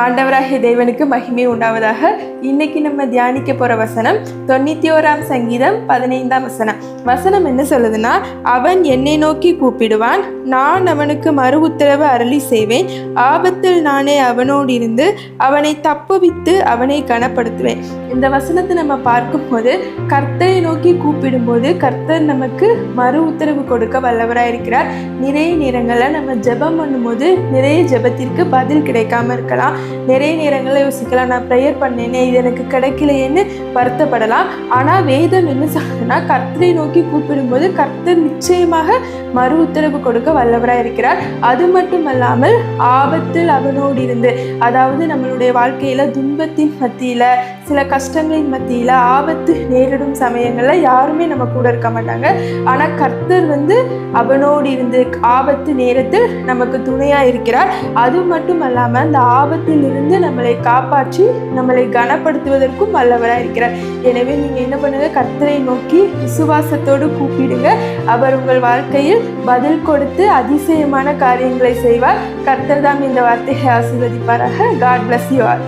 ஆண்டவராகிய தேவனுக்கு மகிமை உண்டாவதாக. இன்னைக்கு நம்ம தியானிக்க போற வசனம் 91ஆம் சங்கீதம் 15ஆம் வசனம். வசனம் என்ன சொல்லுதுன்னா, அவன் என்னை நோக்கி கூப்பிடுவான், நான் அவனுக்கு மறு உத்தரவு அருளி செய்வேன். ஆபத்தில் நானே அவனோடு இருந்து அவனை தப்புவித்து அவனை கனப்படுத்துவேன். இந்த வசனத்தை நம்ம பார்க்கும்போது கர்த்தரை நோக்கி கூப்பிடும்போது கர்த்தர் நமக்கு மறு உத்தரவு கொடுக்க வல்லவராக இருக்கிறார். நிறைய நேரங்களில் நம்ம ஜெபம் பண்ணும்போது நிறைய ஜெபத்திற்கு பதில் கிடைக்காம இருக்கலாம். நிறைய நேரங்களில் யோசிக்கலாம், நான் ப்ரேயர் பண்ணேனே, இது எனக்கு கிடைக்கலையேன்னு வருத்தப்படலாம். ஆனால் வேதம் என்ன சொல்றதுன்னா, கர்த்தரை நோக்கி கூப்பிடும்போது கர்த்தர் நிச்சயமாக மறு உத்தரவு கொடுக்க வல்லவராக இருக்கிறார். அது மட்டுமல்லாமல் ஆபத்தில் அவனோடு இருந்து, அதாவது நம்மளுடைய வாழ்க்கையில துன்பத்தின் மத்தியில, சில கஷ்டங்களின் மத்தியில, ஆபத்து நேரிடும் சமயங்கள்ல யாருமே நம்ம கூட இருக்க மாட்டாங்க. ஆனா கர்த்தர் அவனோடு இருந்து ஆபத்து நேரத்தில் நமக்கு துணையா இருக்கிறார். அது மட்டும் அல்லாம அந்த ஆபத்தில் இருந்து நம்மளை காப்பாற்றி நம்மளை கனப்படுத்துவதற்கும் வல்லவராக இருக்கிறார். எனவே நீங்க என்ன பண்ணுங்க, கர்த்தரை நோக்கி விசுவாசத்தோடு கூப்பிடுங்க. அவர் உங்கள் வாழ்க்கையில் பதில் கொடுத்து அதிசயமான காரியங்களை செய்வார். கர்த்தர் தான் இந்த வார்த்தையை ஆசீர்வதிப்பாராக. God bless you all.